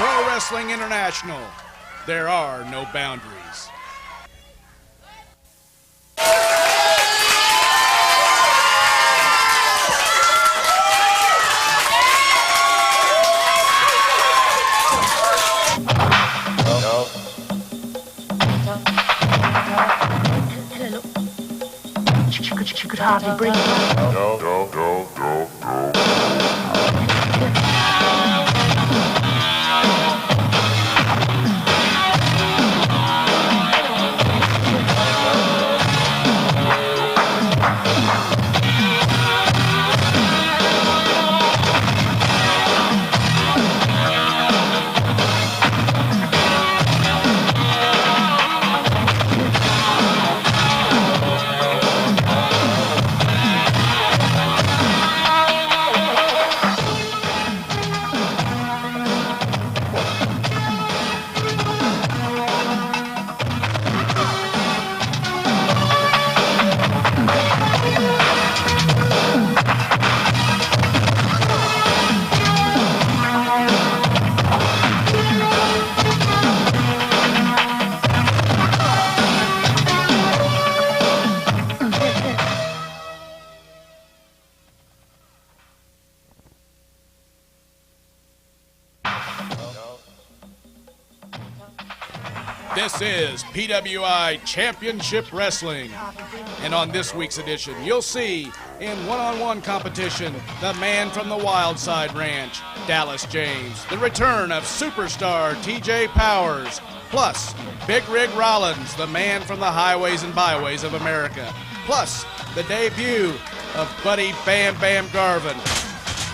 Pro Wrestling International. There are no boundaries. She could hardly breathe. This is PWI Championship Wrestling. And on this week's edition, you'll see in one-on-one competition, the man from the Wild Side Ranch, Dallas James, the return of superstar TJ Powers, plus Big Rig Rollins, the man from the highways and byways of America, plus the debut of Buddy Bam Bam Garvin,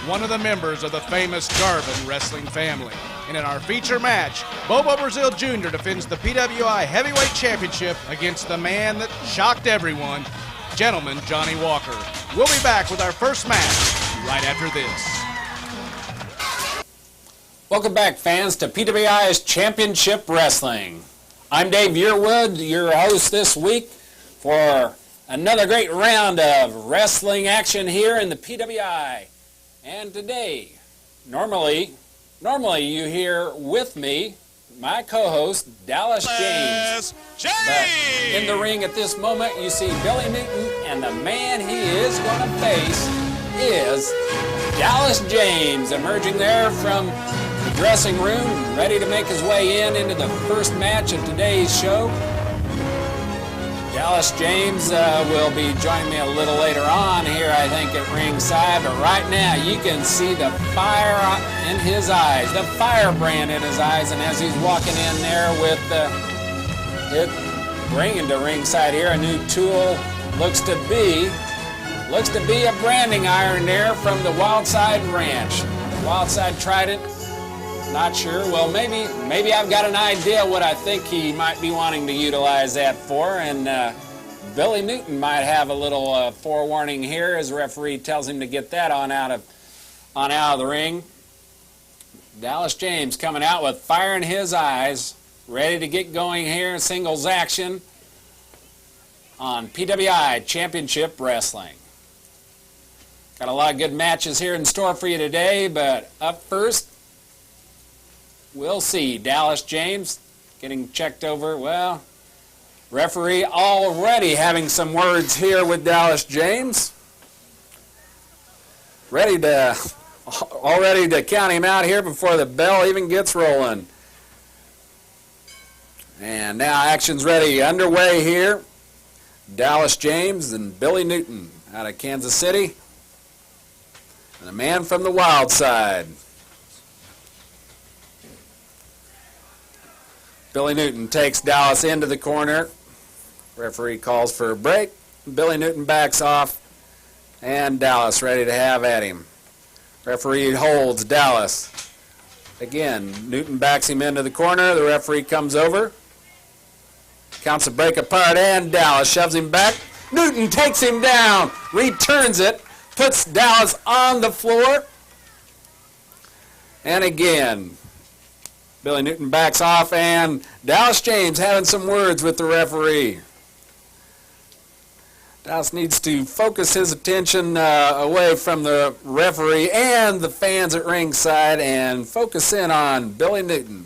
one of the members of the famous Garvin wrestling family. And in our feature match, Bobo Brazil Jr. defends the PWI Heavyweight Championship against the man that shocked everyone, Gentleman Johnny Walker. We'll be back with our first match right after this. Welcome back, fans, to PWI's Championship Wrestling. I'm Dave Yearwood, your host this week for another great round of wrestling action here in the PWI. And today, normally you hear with me my co-host, Dallas James. But in the ring at this moment, you see Billy Newton, and the man he is going to face is Dallas James, emerging there from the dressing room, ready to make his way into the first match of today's show. Dallas James will be joining me a little later on here, I think, at ringside. But right now, you can see the fire in his eyes, the firebrand in his eyes. And as he's walking in there with it, bringing to ringside here a new tool, looks to be a branding iron there from the Wild Side Ranch. The Wild Side Trident. Not sure. Well, maybe I've got an idea what I think he might be wanting to utilize that for, and Billy Newton might have a little forewarning here as the referee tells him to get that on out of the ring. Dallas James coming out with fire in his eyes, ready to get going here in singles action on PWI Championship Wrestling. Got a lot of good matches here in store for you today, but up first, we'll see Dallas James getting checked over. Well, referee already having some words here with Dallas James. Already to count him out here before the bell even gets rolling. And now action's ready, underway here. Dallas James and Billy Newton out of Kansas City. And the man from the Wild Side. Billy Newton takes Dallas into the corner. Referee calls for a break. Billy Newton backs off. And Dallas ready to have at him. Referee holds Dallas. Again, Newton backs him into the corner. The referee comes over. Counts the break apart, and Dallas shoves him back. Newton takes him down. Returns it. Puts Dallas on the floor. And again, Billy Newton backs off, and Dallas James having some words with the referee. Dallas needs to focus his attention away from the referee and the fans at ringside and focus in on Billy Newton.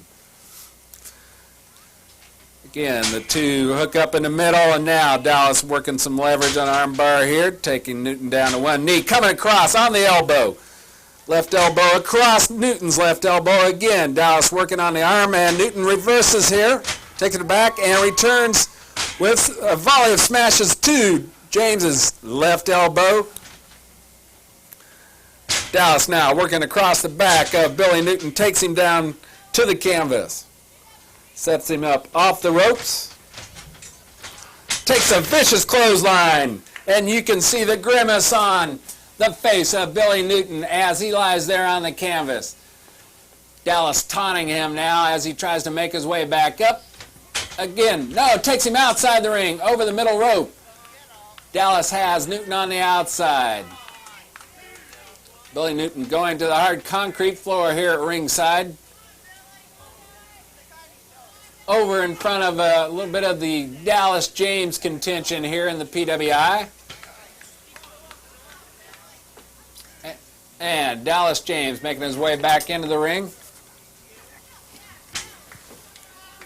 Again, the two hook up in the middle, and now Dallas working some leverage on armbar here, taking Newton down to one knee, coming across on the elbow. Left elbow across Newton's left elbow again. Dallas working on the arm, and Newton reverses here, takes it back, and returns with a volley of smashes to James's left elbow. Dallas now working across the back of Billy Newton, takes him down to the canvas. Sets him up off the ropes. Takes a vicious clothesline, and you can see the grimace on the face of Billy Newton as he lies there on the canvas. Dallas taunting him now as he tries to make his way back up. Again, no, takes him outside the ring, over the middle rope. Dallas has Newton on the outside. Billy Newton going to the hard concrete floor here at ringside. Over in front of a little bit of the Dallas James contention here in the PWI. And Dallas James making his way back into the ring.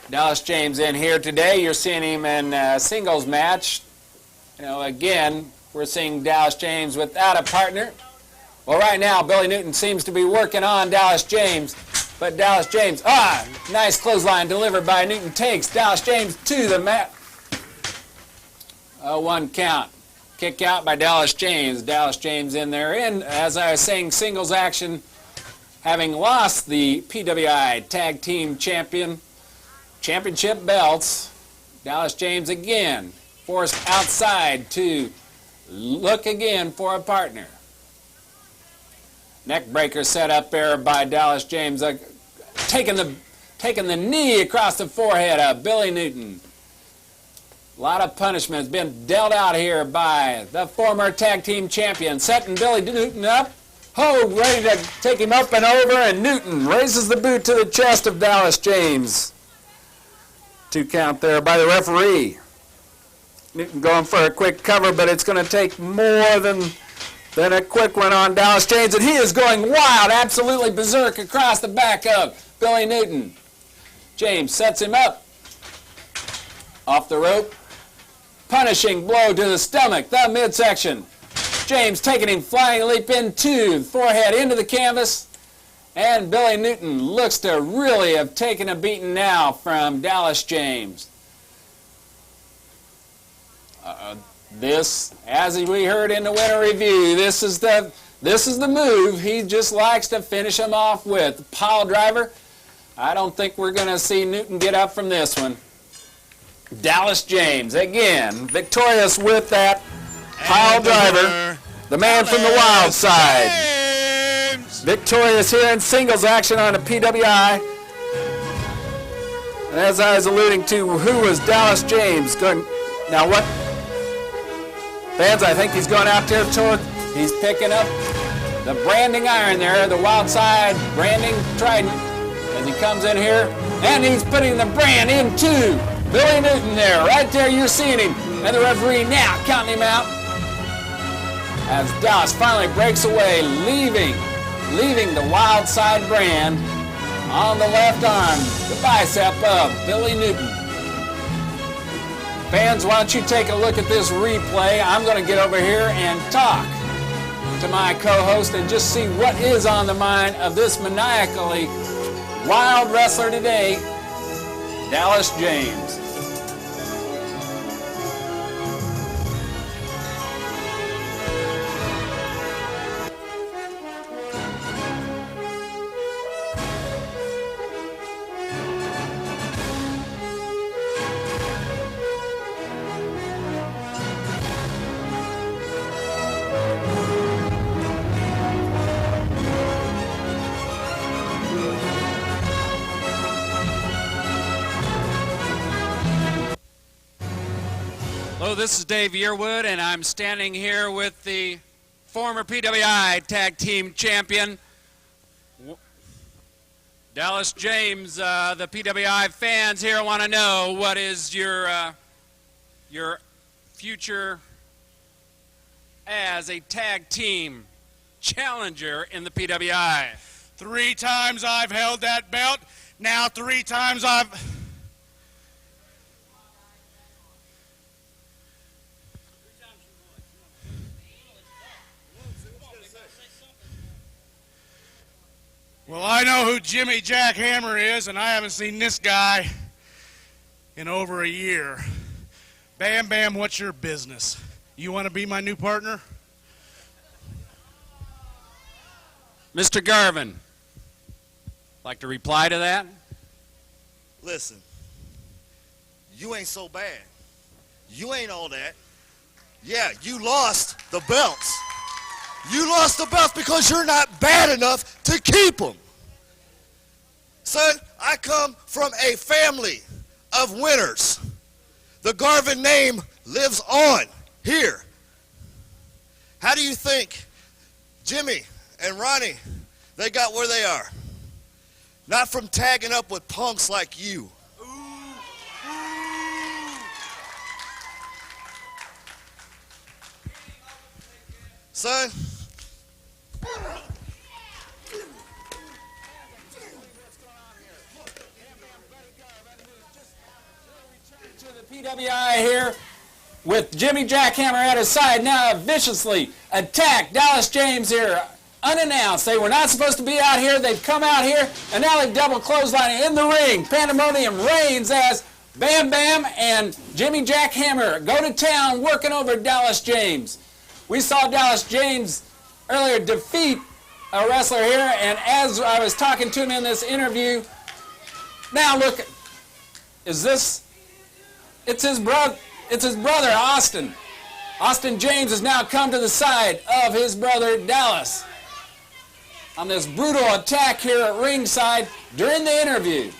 Dallas James in here today. You're seeing him in a singles match. You know, again, we're seeing Dallas James without a partner. Well, right now, Billy Newton seems to be working on Dallas James. But Dallas James, nice clothesline delivered by Newton, takes Dallas James to the mat. One count. Kick out by Dallas James. Dallas James in there. And as I was saying, singles action, having lost the PWI Tag Team Championship belts, Dallas James again forced outside to look again for a partner. Neck breaker set up there by Dallas James, taking the knee across the forehead of Billy Newton. A lot of punishment has been dealt out here by the former tag team champion, setting Billy Newton up. Ready to take him up and over, and Newton raises the boot to the chest of Dallas James. 2 count there by the referee. Newton going for a quick cover, but it's going to take more than a quick one on Dallas James, and he is going wild, absolutely berserk across the back of Billy Newton. James sets him up. Off the rope. Punishing blow to the stomach, the midsection. James taking him flying leap into the forehead, into the canvas. And Billy Newton looks to really have taken a beating now from Dallas James. This, as we heard in the winter review, this is the move he just likes to finish him off with. Pile driver. I don't think we're going to see Newton get up from this one. Dallas James, again, victorious with that pile driver. The man from the wild side. Victorious here in singles action on the PWI. And as I was alluding to, who was Dallas James going? Now what? Fans, I think he's going out there toward, he's picking up the branding iron there, the wild side branding trident as he comes in here. And he's putting the brand into Billy Newton there. Right there you're seeing him. And the referee now counting him out as Dallas finally breaks away, leaving the wild side brand on the left arm, the bicep of Billy Newton. Fans, why don't you take a look at this replay? I'm going to get over here and talk to my co-host and just see what is on the mind of this maniacally wild wrestler today, Dallas James. Hello, this is Dave Yearwood, and I'm standing here with the former PWI Tag Team Champion, Dallas James. The PWI fans here want to know what is your future as a tag team challenger in the PWI. 3 times I've held that belt. Now 3 times I've... Well, I know who Jimmy Jack Hammer is, and I haven't seen this guy in over a year. Bam Bam, what's your business? You want to be my new partner? Mr. Garvin, like to reply to that? Listen, you ain't so bad. You ain't all that. Yeah, you lost the belts. You lost the belts because you're not bad enough to keep them. Son, I come from a family of winners. The Garvin name lives on here. How do you think Jimmy and Ronnie, they got where they are? Not from tagging up with punks like you. Son, to the PWI here with Jimmy Jack Hammer at his side, now viciously attacked Dallas James here unannounced. They were not supposed to be out here. They've come out here, and now they've double clotheslining in the ring. Pandemonium reigns as Bam Bam and Jimmy Jack Hammer go to town working over Dallas James. We saw Dallas James earlier defeat a wrestler here, and as I was talking to him in this interview, now look, is this, it's his brother, Austin. Austin James has now come to the side of his brother Dallas on this brutal attack here at ringside during the interview.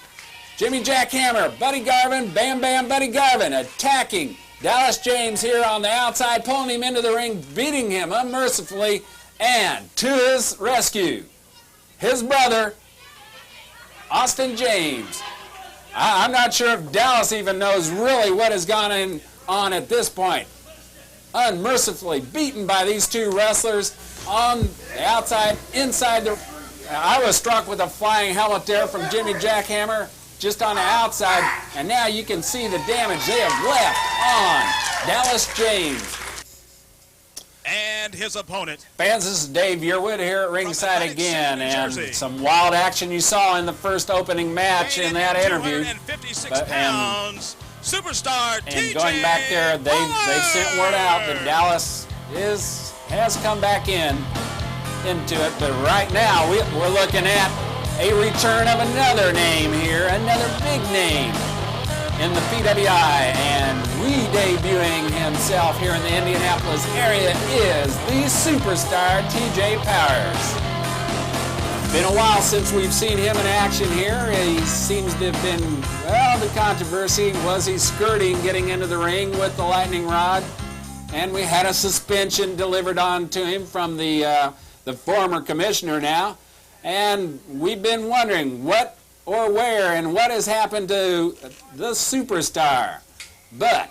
Jimmy Jack Hammer, Buddy Garvin, Bam Bam Buddy Garvin attacking Dallas James here on the outside, pulling him into the ring, beating him unmercifully, and to his rescue, his brother, Austin James. I'm not sure if Dallas even knows really what has gone on at this point. Unmercifully beaten by these two wrestlers on the outside, inside the... I was struck with a flying helmet there from Jimmy Jack Hammer just on the outside, and now you can see the damage they have left on Dallas James. And his opponent. Fans, this is Dave Yearwood here at ringside again, and some wild action you saw in the first opening match in that interview. 256 pounds, superstar and TJ going back there, they've sent word out that Dallas has come back into it, but right now we're looking at a return of another name here, another big name in the PWI, and re-debuting himself here in the Indianapolis area is the superstar TJ Powers. Been a while since we've seen him in action here. He seems to have been, well, the controversy was he skirting getting into the ring with the lightning rod, and we had a suspension delivered on to him from the former commissioner now, and we've been wondering what or where and what has happened to the superstar. But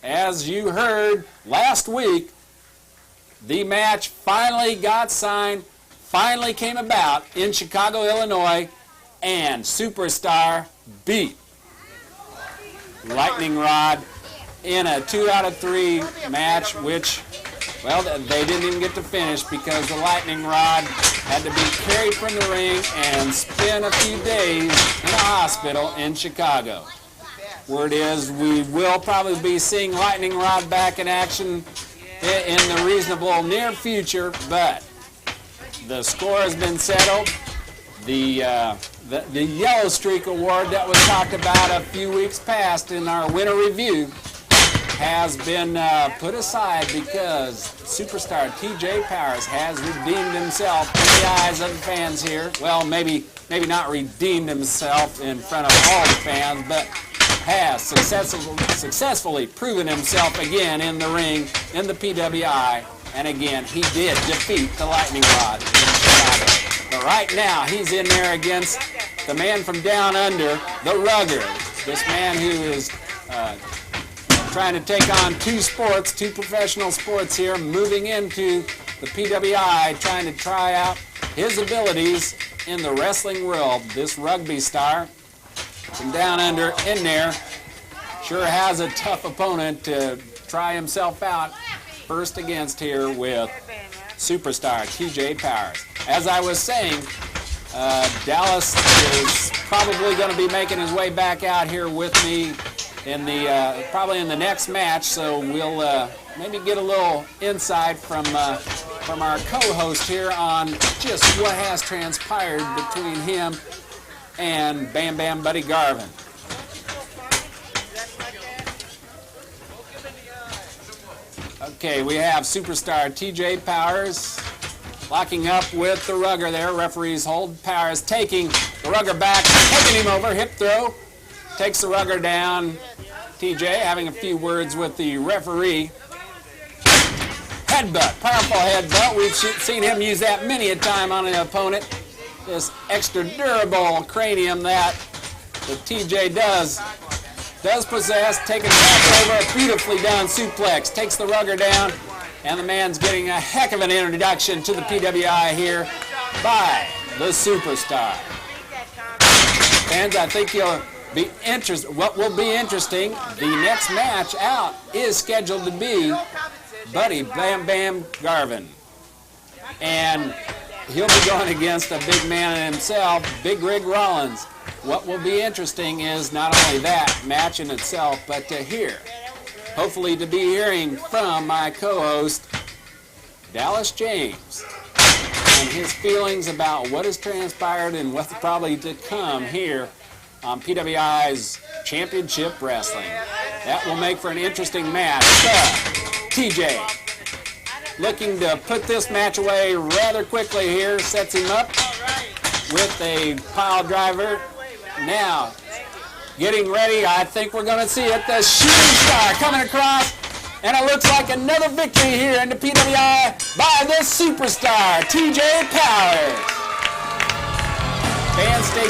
as you heard last week, the match finally got signed, finally came about in Chicago, Illinois, and Superstar beat Lightning Rod in a 2 out of 3 match, which, well, they didn't even get to finish because the Lightning Rod had to be carried from the ring and spend a few days in a hospital in Chicago. Word is we will probably be seeing Lightning Rod back in action in the reasonable near future, but the score has been settled. The Yellow Streak Award that was talked about a few weeks past in our winter review has been put aside because superstar TJ Powers has redeemed himself in the eyes of the fans here. Well, maybe not redeemed himself in front of all the fans, but has successfully proven himself again in the ring in the PWI. And again, he did defeat the Lightning Rod in Chicago. But right now, he's in there against the man from down under, the Rugger. This man who is trying to take on two professional sports here, moving into the PWI, trying to try out his abilities in the wrestling world. This rugby star from down under in there sure has a tough opponent to try himself out first against here with superstar TJ Powers. As I was saying, Dallas is probably going to be making his way back out here with me in the probably in the next match, so we'll maybe get a little insight from our co-host here on just what has transpired between him and Bam Bam Buddy Garvin. Okay, we have superstar TJ Powers locking up with the rugger there. Referees hold. Powers taking the rugger back, taking him over, hip throw. Takes the rugger down. TJ having a few words with the referee. Headbutt, powerful headbutt. We've seen him use that many a time on an opponent. This extra durable cranium that TJ does possess. Taking back over, a beautifully done suplex. Takes the rugger down, and the man's getting a heck of an introduction to the PWI here by the superstar. Fans, I think you'll be interested. What will be interesting, the next match out is scheduled to be Buddy Bam Bam Garvin. And he'll be going against a big man himself, Big Rig Rollins. What will be interesting is not only that match in itself, but to hear, hopefully to be hearing from my co-host, Dallas James, and his feelings about what has transpired and what's probably to come here on PWI's Championship Wrestling. That will make for an interesting match. But TJ looking to put this match away rather quickly here, sets him up with a pile driver. Now, getting ready, I think we're going to see it. The shooting star coming across, and it looks like another victory here in the PWI by the superstar, TJ Powers.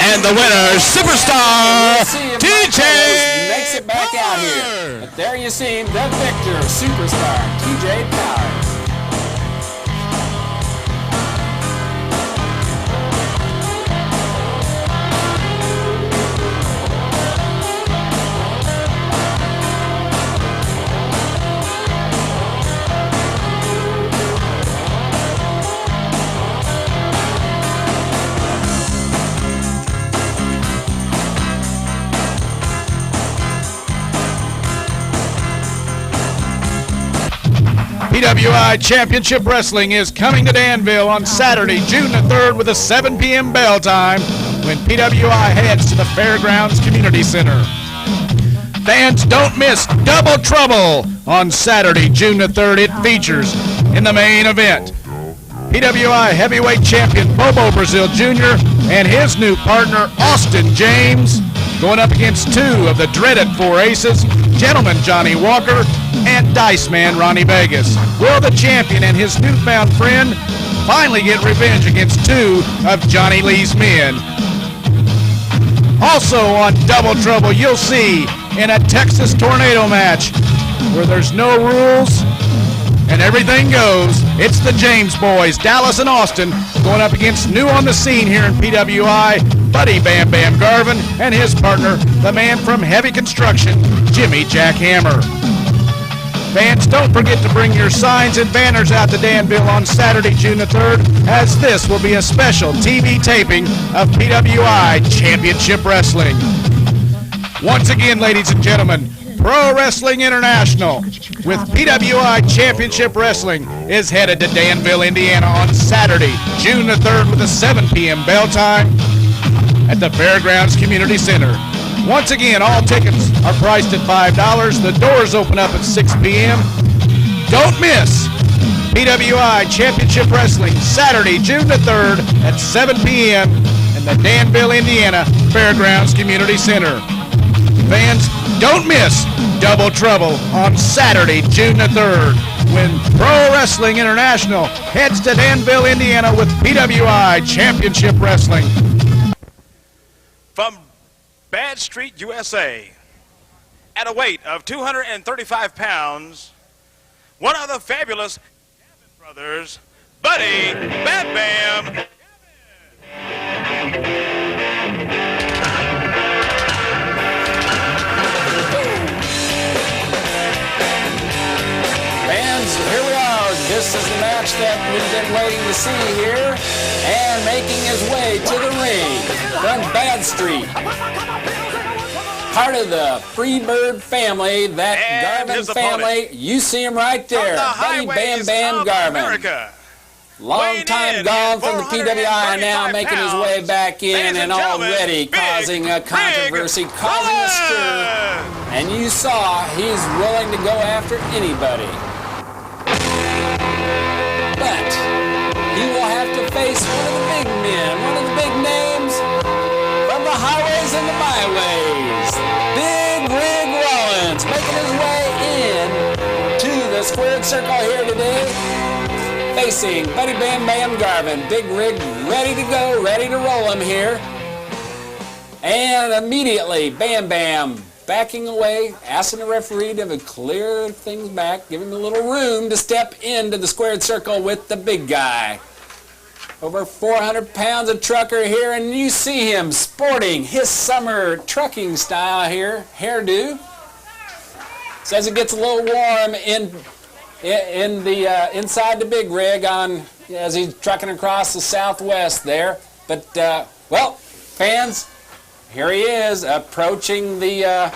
And the winner, superstar TJ makes it back out here. But there you see him, the victor, superstar TJ Powers. PWI Championship Wrestling is coming to Danville on Saturday, June the 3rd with a 7 p.m. bell time when PWI heads to the Fairgrounds Community Center. Fans, don't miss Double Trouble on Saturday, June the 3rd. It features in the main event PWI Heavyweight Champion Bobo Brazil Jr. and his new partner Austin James going up against two of the dreaded Four Aces, Gentleman Johnny Walker and Dice Man Ronnie Vegas. Will the champion and his newfound friend finally get revenge against two of Johnny Lee's men? Also on Double Trouble, you'll see in a Texas Tornado match where there's no rules and everything goes, it's the James boys, Dallas and Austin, going up against new on the scene here in PWI, Buddy Bam Bam Garvin and his partner, the man from Heavy Construction, Jimmy Jack Hammer. Fans, don't forget to bring your signs and banners out to Danville on Saturday, June the 3rd, as this will be a special TV taping of PWI Championship Wrestling. Once again, ladies and gentlemen, Pro Wrestling International with PWI Championship Wrestling is headed to Danville, Indiana on Saturday, June the 3rd with a 7 p.m. bell time at the Fairgrounds Community Center. Once again, all tickets are priced at $5. The doors open up at 6 p.m. Don't miss PWI Championship Wrestling Saturday, June the 3rd at 7 p.m. in the Danville, Indiana Fairgrounds Community Center. Fans, don't miss Double Trouble on Saturday, June the 3rd when Pro Wrestling International heads to Danville, Indiana with PWI Championship Wrestling. from Bad Street, USA. at a weight of 235 pounds, one of the fabulous brothers, Buddy Bam Bam. Fans, here we are. This is the match that we've been waiting to see here. And making his way to the ring from Bad Street. Part of the Freebird family, that And Garvin his family. opponent. You see him right there. Buddy Bam Bam Garvin. America. Long time gone from the PWI, now making his way back in and already causing a controversy, causing a stir. And you saw he's willing to go after anybody. But he will have to face one of the big men, one of the big names from the highways and the byways. Big Rig Rollins making his way in to the squared circle here today. Facing Buddy Bam Bam Garvin. Big Rig ready to go, ready to roll him here. And immediately, Bam Bam backing away, asking the referee to clear things back, give him a little room to step into the squared circle with the big guy. Over 400 pounds of trucker here, and you see him sporting his summer trucking style here, hairdo. Says it gets a little warm inside the big rig as he's trucking across the southwest there. But well, fans, here he is approaching the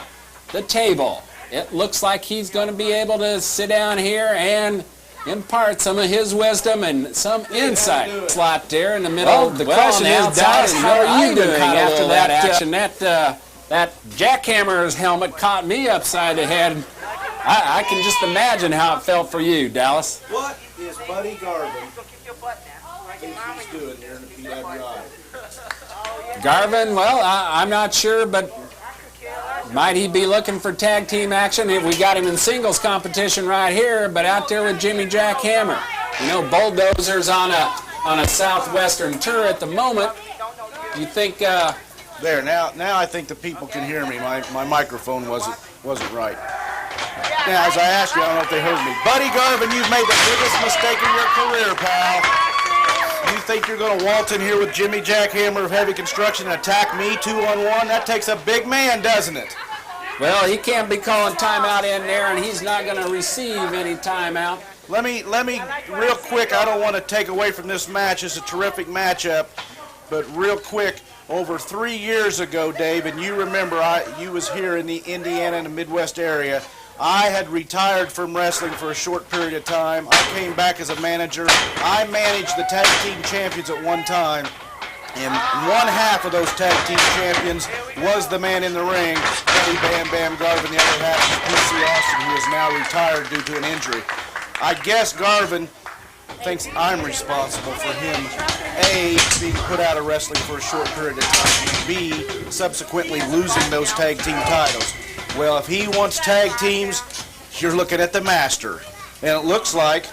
table. It looks like he's going to be able to sit down here and impart some of his wisdom and some insight. Slot there in the middle. The question is, Dallas, how are you doing after that action? That jackhammer's helmet caught me upside the head. I can just imagine how it felt for you, Dallas. What is Buddy Garvin thinks he's doing here in the PWI? Garvin, well, I'm not sure, but might he be looking for tag team action? We got him in singles competition right here, but out there with Jimmy Jack Hammer. You know, Bulldozer's on a southwestern tour at the moment. You think? There now I think the people can hear me. My microphone wasn't right. Now, as I asked you, I don't know if they heard me. Buddy Garvin, you've made the biggest mistake of your career, pal. You think you're going to waltz in here with Jimmy Jack Hammer of Heavy Construction and attack me 2-on-1? That takes a big man, doesn't it? Well, he can't be calling timeout in there, and he's not going to receive any timeout. Let me, real quick, I don't want to take away from this match. It's a terrific matchup, but real quick, over 3 years ago, Dave, and you remember you was here in the Indiana and the Midwest area. I had retired from wrestling for a short period of time. I came back as a manager. I managed the tag team champions at one time, and one half of those tag team champions was the man in the ring, Buddy Bam Bam Garvin. The other half was PC Austin, who is now retired due to an injury. I guess Garvin thinks I'm responsible for him, A, being put out of wrestling for a short period of time, and B, subsequently losing those tag team titles. Well, if he wants tag teams, you're looking at the master. And it looks like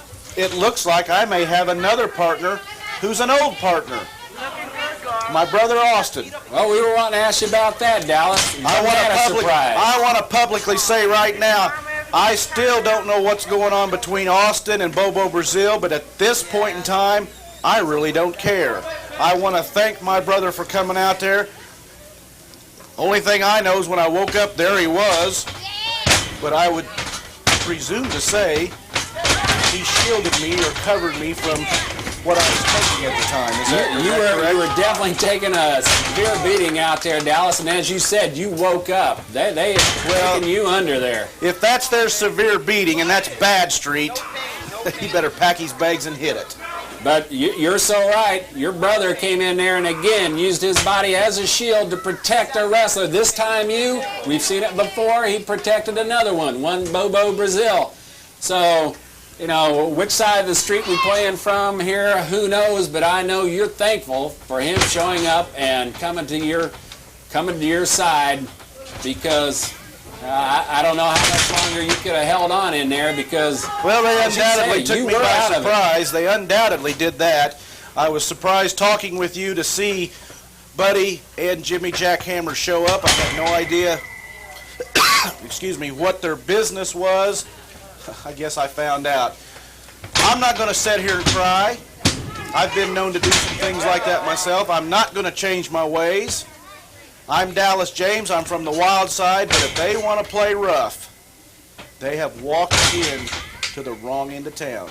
I may have another partner who's an old partner. My brother Austin. Well, we were wanting to ask you about that, Dallas. I want to publicly say right now, I still don't know what's going on between Austin and Bobo Brazil, but at this point in time, I really don't care. I want to thank my brother for coming out there. Only thing I know is when I woke up, there he was. But I would presume to say he shielded me or covered me from what I was taking at the time. Is that you were definitely taking a severe beating out there, Dallas, and as you said, you woke up. They taking you under there. If that's their severe beating and that's Bad Street, he better pack his bags and hit it. But you're so right. Your brother came in there and again used his body as a shield to protect a wrestler. This time we've seen it before, he protected another one Bobo Brazil. So, you know, which side of the street we playing from here, who knows, but I know you're thankful for him showing up and coming to your side, because I don't know how much longer you could have held on in there, because, well, they undoubtedly took me by surprise. They undoubtedly did that. I was surprised talking with you to see Buddy and Jimmy Jack Hammer show up. I had no idea excuse me, what their business was, I guess I found out. I'm not going to sit here and cry. I've been known to do some things like that myself. I'm not going to change my ways. I'm Dallas James. I'm from the wild side, but if they want to play rough, they have walked in to the wrong end of town.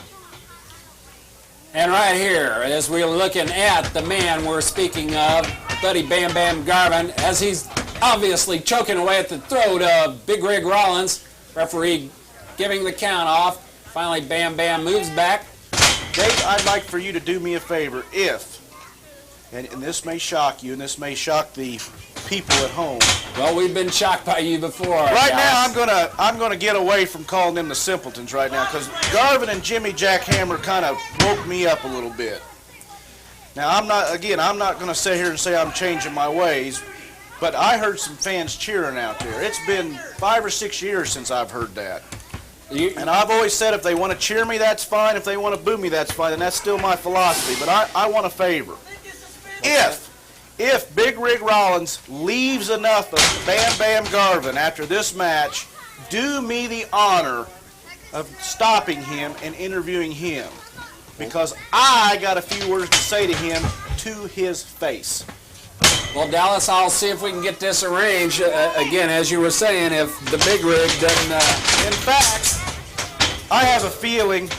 And right here, as we're looking at the man we're speaking of, Buddy Bam Bam Garvin, as he's obviously choking away at the throat of Big Rig Rollins, referee giving the count off. Finally, Bam Bam moves back. Dave, I'd like for you to do me a favor. And this may shock you, and this may shock the people at home. Well, we've been shocked by you before. Right guys. now, I'm gonna get away from calling them the simpletons right now, because Garvin and Jimmy Jack Hammer kind of woke me up a little bit. Now, I'm not gonna sit here and say I'm changing my ways, but I heard some fans cheering out there. It's been 5 or 6 years since I've heard that. And I've always said if they want to cheer me, that's fine. If they want to boo me, that's fine. And that's still my philosophy. But I want a favor. If Big Rig Rollins leaves enough of Bam Bam Garvin after this match, do me the honor of stopping him and interviewing him. Because I got a few words to say to him to his face. Well, Dallas, I'll see if we can get this arranged. Again, as you were saying, if the Big Rig doesn't... In fact, I have a feeling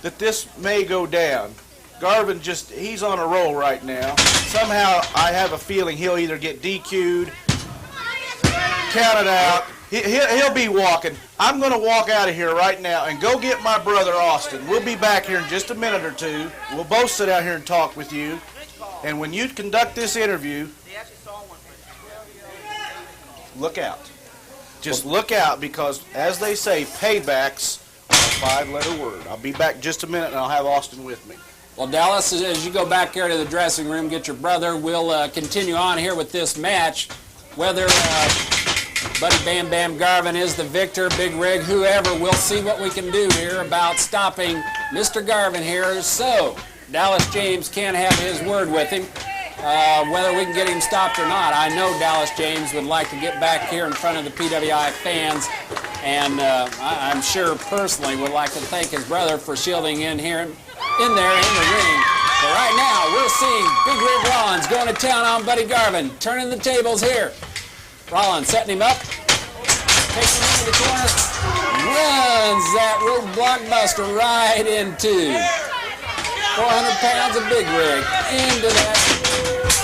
that this may go down. Garvin he's on a roll right now. Somehow, I have a feeling he'll either get DQ'd, counted out. He'll be walking. I'm going to walk out of here right now and go get my brother Austin. We'll be back here in just a minute or two. We'll both sit out here and talk with you. And when you conduct this interview, look out. Just look out, because, as they say, paybacks are a 5-letter word. I'll be back just a minute, and I'll have Austin with me. Well, Dallas, as you go back here to the dressing room, get your brother, we'll continue on here with this match. Whether Buddy Bam Bam Garvin is the victor, Big Rig, whoever, we'll see what we can do here about stopping Mr. Garvin here. So, Dallas James can't have his word with him. Whether we can get him stopped or not, I know Dallas James would like to get back here in front of the PWI fans, and I'm sure personally would like to thank his brother for shielding in there in the ring. But right now, we're seeing Big Rig Rollins going to town on Buddy Garvin, turning the tables here. Rollins setting him up, takes him into the corner, runs that roadblock buster right into 400 pounds of Big Rig into that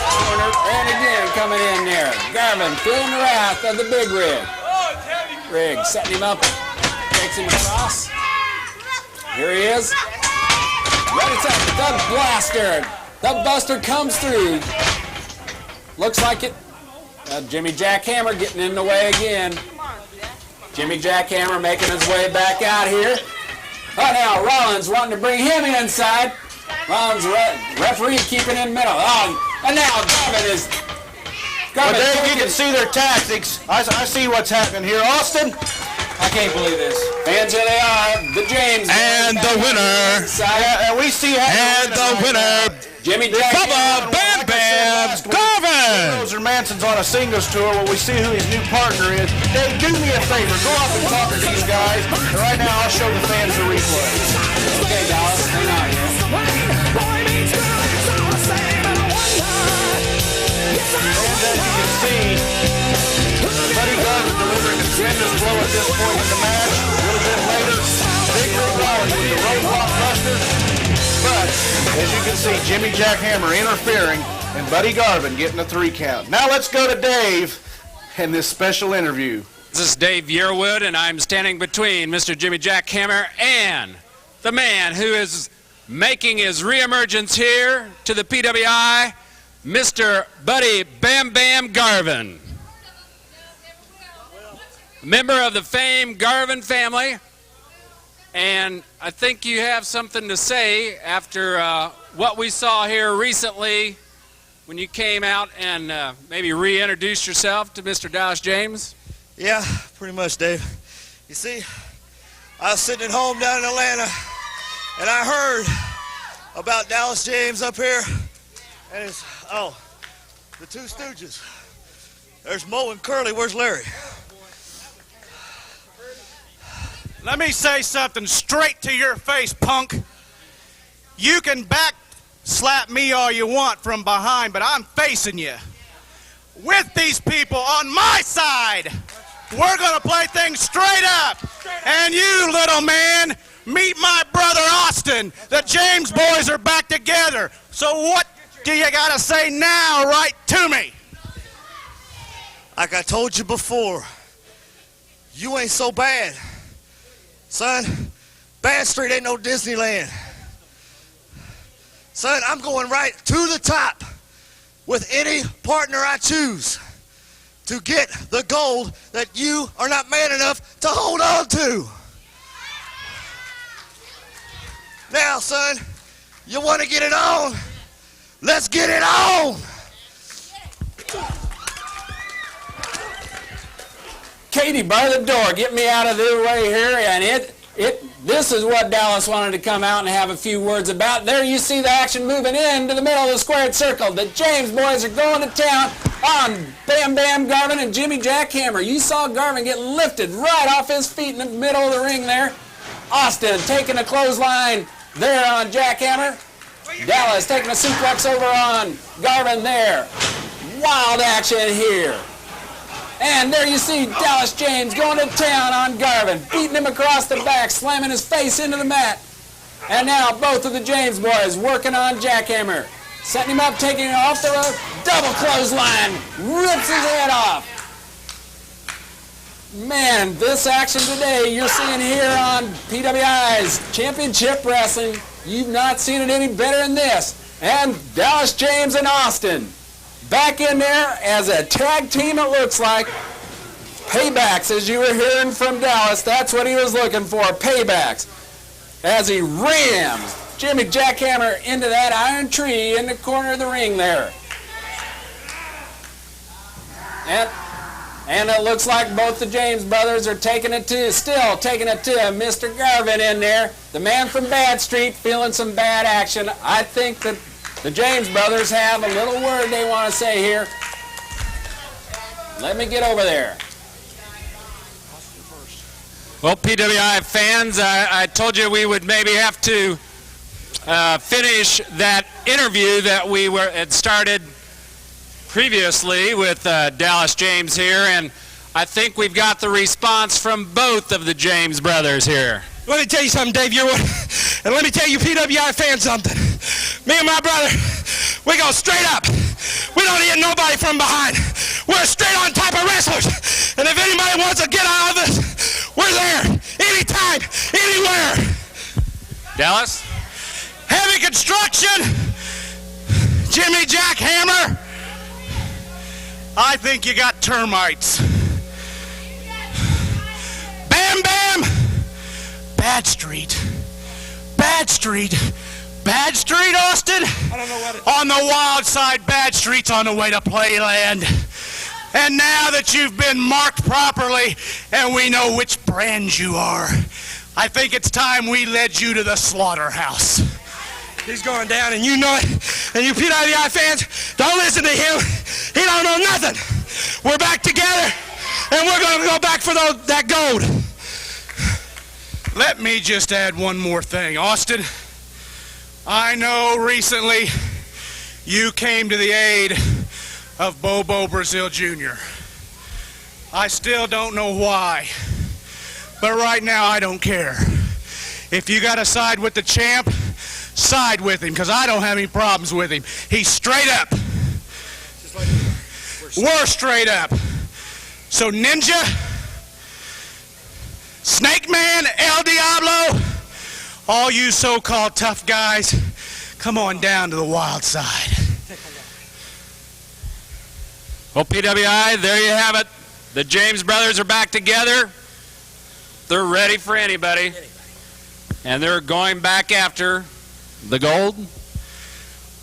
corner, and again coming in there. Garvin feeling the wrath of the Big Rig. Rig setting him up, takes him across. Here he is. Right inside the blaster. The buster comes through. Looks like it. Jimmy Jack Hammer getting in the way again. Jimmy Jack Hammer making his way back out here. Oh, now Rollins wanting to bring him inside. Rollins referee keeping in middle. Oh, and now Garvin is... Well, Dave, you can see their tactics. I see what's happening here. Austin, I can't believe this. Fans, here they are. The James. And the winner. and we see And the winner. Jimmy Jack Bubba Bam Bam Garvin. Roser Manson's on a singles tour where we see who his new partner is. Dave, do me a favor. Go up and talk to these guys. And right now, I'll show the fans the replay. Okay, Dallas. Hang on here. And as you can see, Buddy Garvin delivering a tremendous blow at this point in the match. A little bit later, Big Rig Rollins with the roadblock buster. But, as you can see, Jimmy Jack Hammer interfering and Buddy Garvin getting a 3 count. Now let's go to Dave and this special interview. This is Dave Yearwood, and I'm standing between Mr. Jimmy Jack Hammer and the man who is making his reemergence here to the PWI, Mr. Buddy Bam Bam Garvin. Member of the famed Garvin family, and I think you have something to say after what we saw here recently when you came out and maybe reintroduced yourself to Mr. Dallas James. Yeah, pretty much, Dave. You see, I was sitting at home down in Atlanta, and I heard about Dallas James up here, and the Two Stooges. There's Mo and Curly. Where's Larry? Let me say something straight to your face, punk. You can back slap me all you want from behind, but I'm facing you. With these people on my side, we're going to play things straight up. And you, little man, meet my brother Austin. The James boys are back together. So what do you got to say now, right to me? Like I told you before, you ain't so bad. Son, Bad Street ain't no Disneyland. Son, I'm going right to the top with any partner I choose to get the gold that you are not man enough to hold on to. Now, son, you want to get it on? Let's get it on. Katie, bar the door. Get me out of the way here. And this is what Dallas wanted to come out and have a few words about. There you see the action moving into the middle of the squared circle. The James boys are going to town on Bam Bam Garvin and Jimmy Jackhammer. You saw Garvin get lifted right off his feet in the middle of the ring there. Austin taking a clothesline there on Jackhammer. Dallas taking a suplex over on Garvin there. Wild action here. And there you see Dallas James going to town on Garvin, beating him across the back, slamming his face into the mat. And now both of the James boys working on Jackhammer. Setting him up, taking him off the rope, double clothesline, rips his head off. Man, this action today you're seeing here on PWI's Championship Wrestling. You've not seen it any better than this. And Dallas James and Austin back in there as a tag team, it looks like. Paybacks, as you were hearing from Dallas, that's what he was looking for, paybacks. As he rams Jimmy Jackhammer into that iron tree in the corner of the ring there. And it looks like both the James brothers are still taking it to Mr. Garvin in there. The man from Bad Street feeling some bad action. I think that the James brothers have a little word they want to say here. Let me get over there. Well, PWI fans, I told you we would maybe have to finish that interview that we had started previously with Dallas James here, and I think we've got the response from both of the James brothers here. Let me tell you something, Dave. And let me tell you PWI fans something. Me and my brother, we go straight up. We don't hit nobody from behind. We're straight on type of wrestlers. And if anybody wants to get out of this, we're there. Anytime, anywhere. Dallas? Heavy construction. Jimmy Jackhammer. I think you got termites. Bam Bam. Bad Street. Bad Street. Bad Street, Austin? I don't know what it is. On the wild side, Bad Street's on the way to Playland. And now that you've been marked properly and we know which brand you are, I think it's time we led you to the slaughterhouse. He's going down, and you know it. And you PWI fans, don't listen to him. He don't know nothing. We're back together, and we're going to go back for that gold. Let me just add one more thing. Austin, I know recently you came to the aid of Bobo Brazil Jr. I still don't know why, but right now I don't care. If you got to side with the champ, side with him, because I don't have any problems with him. He's straight up. We're straight up. So Ninja, Snake Man, El Diablo, all you so-called tough guys, come on down to the wild side. Well, PWI, there you have it. The James brothers are back together. They're ready for anybody. And they're going back after the gold.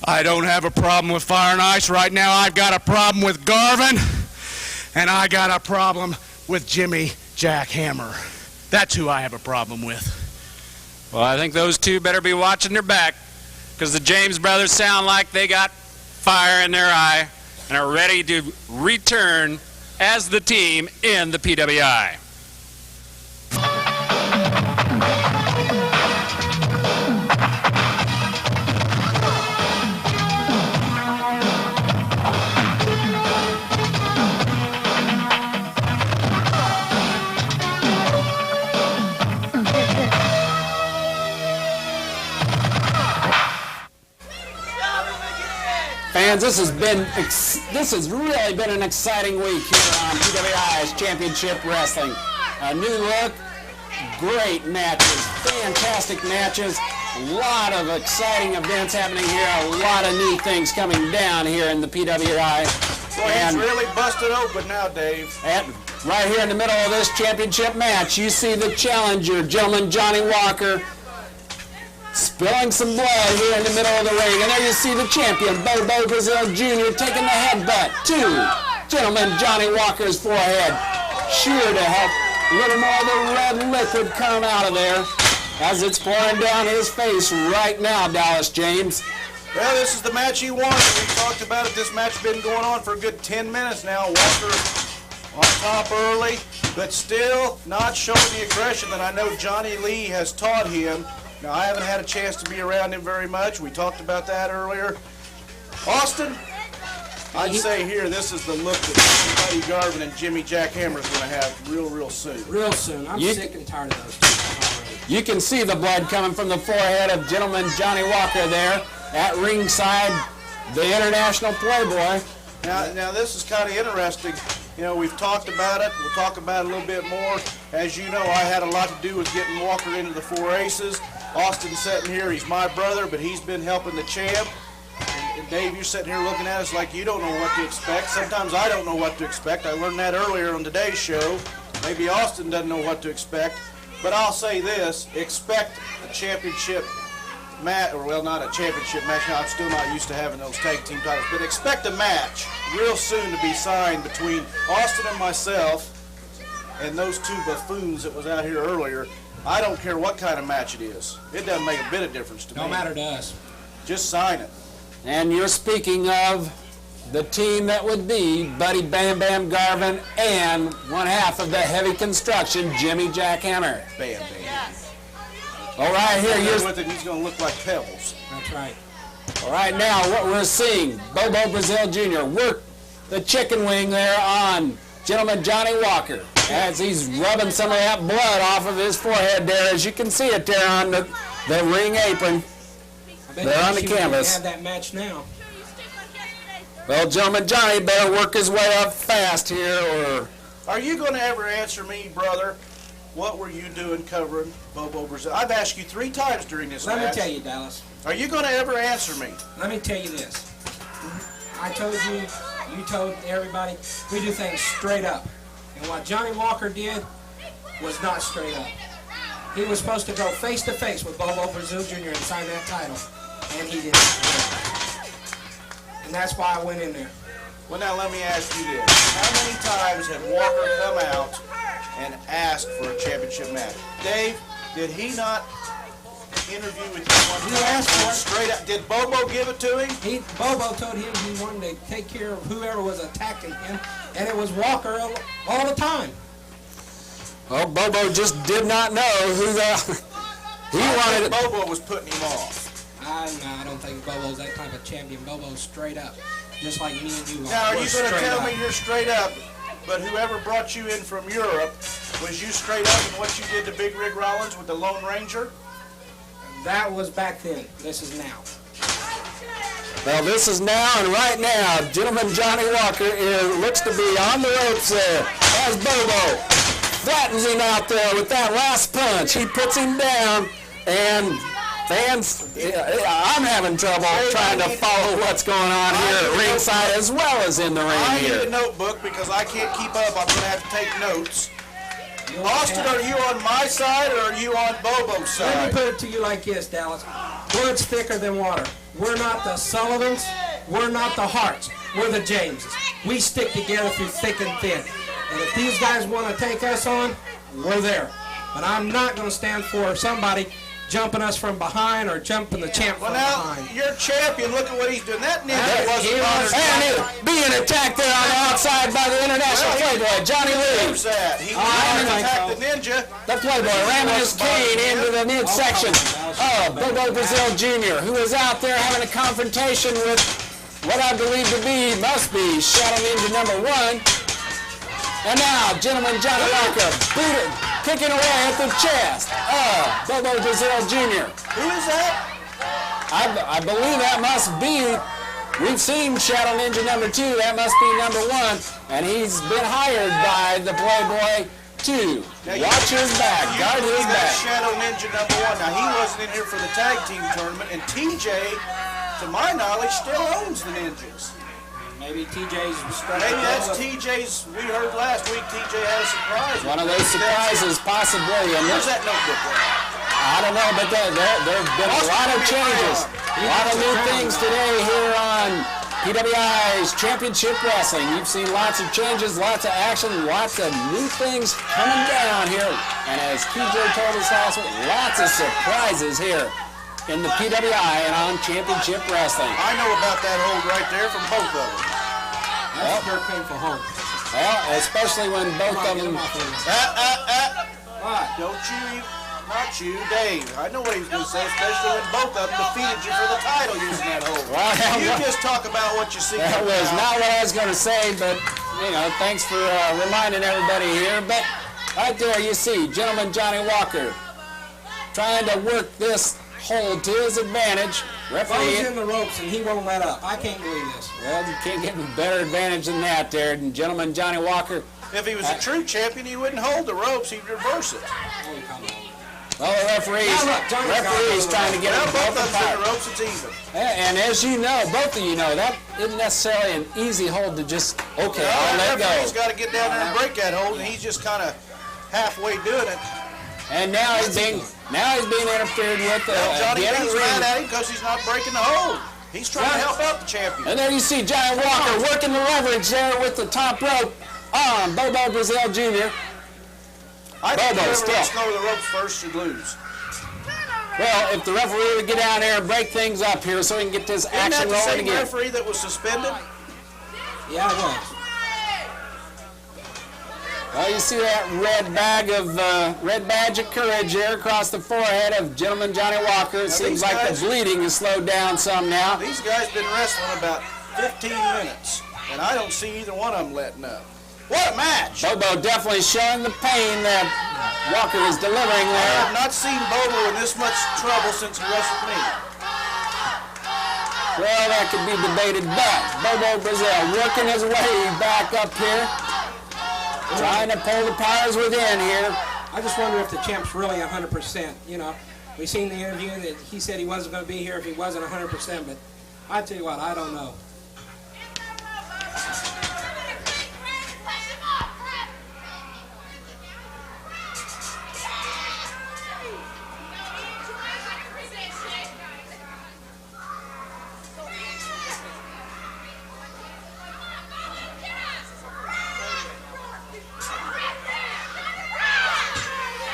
I don't have a problem with Fire and Ice. Right now I've got a problem with Garvin, and I got a problem with Jimmy Jackhammer. That's who I have a problem with. Well, I think those two better be watching their back, because the James brothers sound like they got fire in their eye and are ready to return as the team in the PWI. Fans, this has really been an exciting week here on PWI's Championship Wrestling. A new look, great matches, fantastic matches, a lot of exciting events happening here, a lot of new things coming down here in the PWI. Boy, he's really busted open now, Dave. And right here in the middle of this championship match, you see the challenger, gentleman Johnny Walker, spilling some blood here in the middle of the ring. And there you see the champion, Bobo Brazil Jr., taking the headbutt to gentleman Johnny Walker's forehead. Sure to help a little more of the red liquid come out of there as it's pouring down his face right now, Dallas James. Well, this is the match he wanted. We talked about it. This match has been going on for a good 10 minutes now. Walker on top early, but still not showing the aggression that I know Johnny Lee has taught him. Now, I haven't had a chance to be around him very much. We talked about that earlier. Austin, I'd say here, this is the look that Buddy Garvin and Jimmy Jackhammer is going to have real soon. Real soon. I'm sick and tired of those two already. You can see the blood coming from the forehead of gentleman Johnny Walker there at ringside, the International Playboy. Now this is kind of interesting. You know, we've talked about it. We'll talk about it a little bit more. As you know, I had a lot to do with getting Walker into the 4 Aces. Austin's sitting here. He's my brother, but he's been helping the champ. And Dave, you're sitting here looking at us like you don't know what to expect. Sometimes I don't know what to expect. I learned that earlier on today's show. Maybe Austin doesn't know what to expect. But I'll say this, expect a championship match, or well, not a championship match. Now, I'm still not used to having those tag team titles, but expect a match real soon to be signed between Austin and myself and those two buffoons that was out here earlier. I don't care what kind of match it is. It doesn't make a bit of difference to me. Don't matter to us. Just sign it. And you're speaking of the team that would be Buddy Bam Bam Garvin and one half of the heavy construction, Jimmy Jackhammer. Bam, bam. All right, here, You're with him, he's going to look like pebbles. That's right. all right, now what we're seeing, Bobo Brazil Jr. work the chicken wing there on gentleman Johnny Walker as he's rubbing some of that blood off of his forehead there, as you can see it there on the ring apron. They're on the canvas. Have that match now. Well, gentleman Johnny better work his way up fast here, or... Are you going to ever answer me, brother? What were you doing covering Bobo Brazil? I've asked you 3 times during this match. Let me tell you, Dallas. Are you going to ever answer me? Let me tell you this. I told you, you told everybody, we do things straight up. And what Johnny Walker did was not straight up. He was supposed to go face to face with Bobo Brazil Jr. and sign that title, and he didn't. And that's why I went in there. Well, now let me ask you this. How many times had Walker come out and asked for a championship match? Dave, did he not interview with you one time? He asked for it. Straight up. Did Bobo give it to him? Bobo told him he wanted to take care of whoever was attacking him, and it was Walker all the time. Well, Bobo just did not know who the... He wanted it. Bobo was putting him off. I don't think Bobo's that type of champion. Bobo's straight up, just like me and you are. Now, are you going to tell me up. you're straight up, but whoever brought you in from Europe, was you straight up in what you did to Big Rig Rollins with the Lone Ranger? That was back then. This is now. Well, this is now, and right now, gentleman Johnny Walker looks to be on the ropes there as Bobo flattens him out there with that last punch. He puts him down, and fans, I'm having trouble trying to follow what's going on here at ringside as well as in the ring I here. need a notebook because I can't keep up. I'm going to have to take notes. Austin, are you on my side or are you on Bobo's side? Let me put it to you like this, Dallas. Blood's thicker than water. We're not the Sullivans. We're not the Harts. We're the Jameses. We stick together through thick and thin. And if these guys want to take us on, we're there. But I'm not going to stand for somebody jumping us from behind or jumping the champ from behind. You're champion. Look at what he's doing. That ninja wasn't And being attacked there on the outside by the International Playboy, Johnny Lee. He attacked the ninja. The Playboy ramming his cane into the midsection of Bobo Brazil Jr., who is out there having a confrontation with what I believe to be, must be, Shadow Ninja number 1. And now, gentleman Johnny Walker kicking away at the chest of Bobo Brazil Jr. Who is that? I believe that must be We've seen Shadow Ninja number 2, that must be number 1, and he's been hired by the Playboy to watch his back, guard his back. Shadow Ninja number 1. Now, he wasn't in here for the tag team tournament, and TJ, to my knowledge, still owns the Ninjas. Maybe TJ's... Maybe that's TJ's. We heard last week TJ had a surprise. One of those surprises, possibly. And where's that notebook at? I don't know, but there have been a lot of changes. A lot of new things today here on PWI's Championship Wrestling. You've seen lots of changes, lots of action, lots of new things coming down here. And as TJ told us last week, lots of surprises here in the PWI and on Championship Wrestling. I know about that hold right there from both of them. That's a very painful hold. Well, especially when both of them... Don't you... Not you, Dave. I know what he was going to say, especially when both of them defeated you for the title using that hold. Well, you just talk about what you see. That was not what I was going to say, but, you know, thanks for reminding everybody here. But right there you see Gentleman Johnny Walker trying to work this hold to his advantage. Referee in the ropes and he won't let up. I can't believe this. Well, you can't get a better advantage than that there. And Gentleman Johnny Walker. If he was a true champion, he wouldn't hold the ropes. He'd reverse it. Well, the referee's trying to get them both apart. The ropes, it's even. And as you know, both of you know, that isn't necessarily an easy hold to just, okay, I'll let go. He's got to get down there and break that hold, and he's just kind of halfway doing it. And now he's being interfered with. Johnny Lee's mad at him because he's not breaking the hold. He's trying to help out the champion. And there you see Johnny Walker working the leverage there with the top rope on Bobo Brazil Jr. I think whoever lets go of the ropes first should lose. Well, if the referee would get down there and break things up here so he can get this action rolling again. Isn't that the same referee that was suspended? Yeah, it was. Well, you see that red badge of courage there across the forehead of Gentleman Johnny Walker. It seems like the bleeding has slowed down some now. These guys been wrestling about 15 minutes, and I don't see either one of them letting up. What a match! Bobo definitely showing the pain that Walker is delivering there. I have not seen Bobo in this much trouble since he wrestled me. Well, that could be debated, but Bobo Brazil working his way back up here, trying to pull the powers within here. I just wonder if the champ's really 100%. You know, we seen the interview that he said he wasn't going to be here if he wasn't 100%, but I tell you what, I don't know.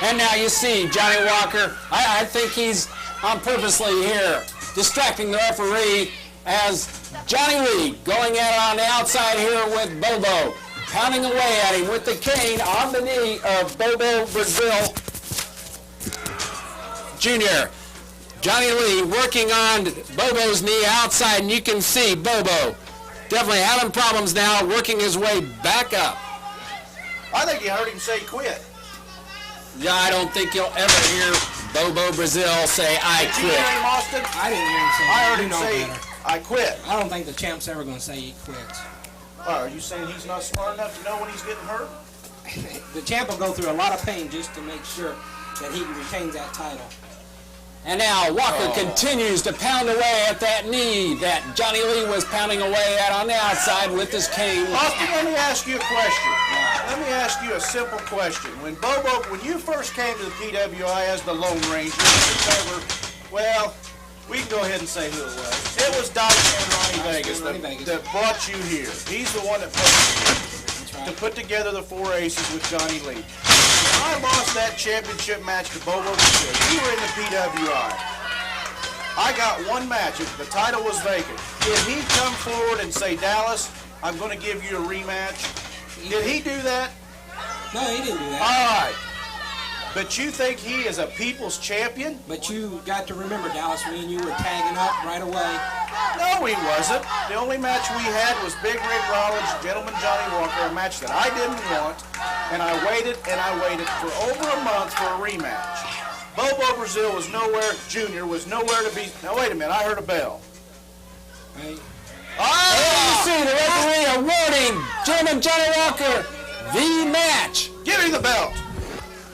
And now you see Johnny Walker, I think he's on purposely here, distracting the referee as Johnny Lee going at it on the outside here with Bobo, pounding away at him with the cane on the knee of Bobo Brazil Jr. Johnny Lee working on Bobo's knee outside, and you can see Bobo definitely having problems now, working his way back up. I think you heard him say quit. Yeah, I don't think you'll ever hear Bobo Brazil say, I quit. Did you hear him, Austin? I didn't hear him say I heard you him know say, better. I quit. I don't think the champ's ever going to say he quits. Are you saying he's not smart enough to know when he's getting hurt? The champ will go through a lot of pain just to make sure that he retains that title. And now Walker continues to pound away at that knee that Johnny Lee was pounding away at on the outside with his cane. Austin, let me ask you a question. Let me ask you a simple question. When you first came to the PWI as the Lone Ranger, well, we can go ahead and say who it was. It was Dice and Ronnie Vegas that brought you here. He's the one that put together the four aces with Johnny Lee. I lost that championship match to Bobo Brazil. You were in the PWI. I got one match. The title was vacant. Did he come forward and say, Dallas, I'm going to give you a rematch? Did he do that? No, he didn't do that. All right. But you think he is a people's champion? But you got to remember, Dallas, me and you were tagging up right away. No, he wasn't. The only match we had was Big Rig Rollins, Gentleman Johnny Walker, a match that I didn't want, and I waited for over a month for a rematch. Bobo Brazil was nowhere, Junior was nowhere to be. Now, wait a minute, I heard a bell. Right. you see the referee awarding Gentleman Johnny Walker the match. Give me the belt.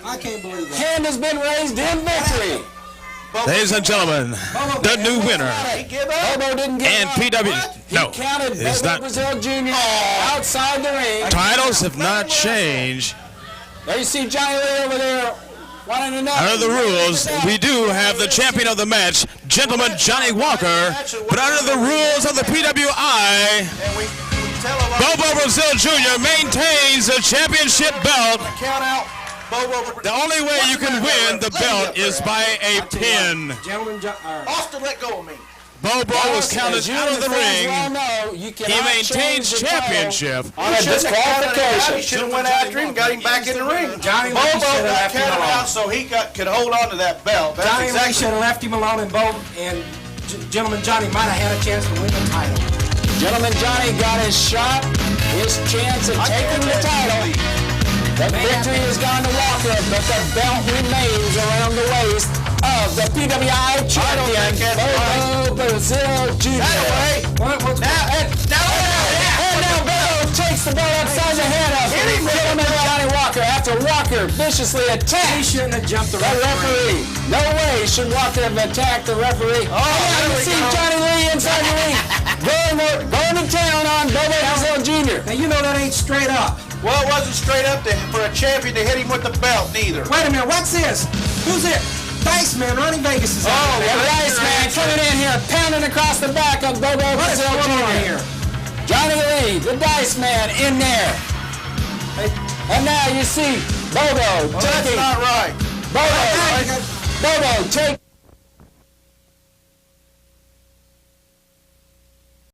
I can't believe that. Hand has been raised in victory. Ladies and gentlemen, the new winner. Bobo didn't get And up. PW, no, He counted it's Bobo not. Brazil Jr. outside the ring. Titles have not changed. There you see Johnny Lee over there wanting to know. Under the rules, we do have the champion of the match, Gentleman Johnny Walker, but under the rules of the PWI, And we tell them Bobo Brazil Jr. maintains the championship belt. count out Bobo. The only way you can win the belt is by a pin. Gentlemen, Austin, let go of me. Bobo was counted As you out and of the fans ring. well know, you He cannot maintains change the championship. title on a disqualification. He should have went after him, got him back in the ring. Johnny Lee Bobo should have got left him counted alone. out so he could hold on to that belt. That's Johnny Lee exactly. should have left him alone, and Gentleman Johnny might have had a chance to win the title. Gentleman Johnny got his shot, his chance at taking the title. The victory has gone to Walker, but the belt remains around the waist of the PWI champion, Bobo Brazil Jr. What's And now Bobo takes the belt upside the head of Gentleman Johnny Walker after Walker viciously He attacked shouldn't have jumped the the referee. No way should Walker have attacked the referee. Oh, you we see go. Johnny Lee inside the ring going to town on Bobo Brazil Jr. Now, you know that ain't straight up. Well, it wasn't straight up for a champion to hit him with the belt, neither. Wait a minute, what's this? Who's it? Dice Man, Ronnie Vegas is out The there. Dice Man coming in here, pounding across the back of Bobo What is Brazil going on Jr. here? Johnny Lee, the Dice Man, in there. And now you see Bobo Well, that's taking not right. Bobo take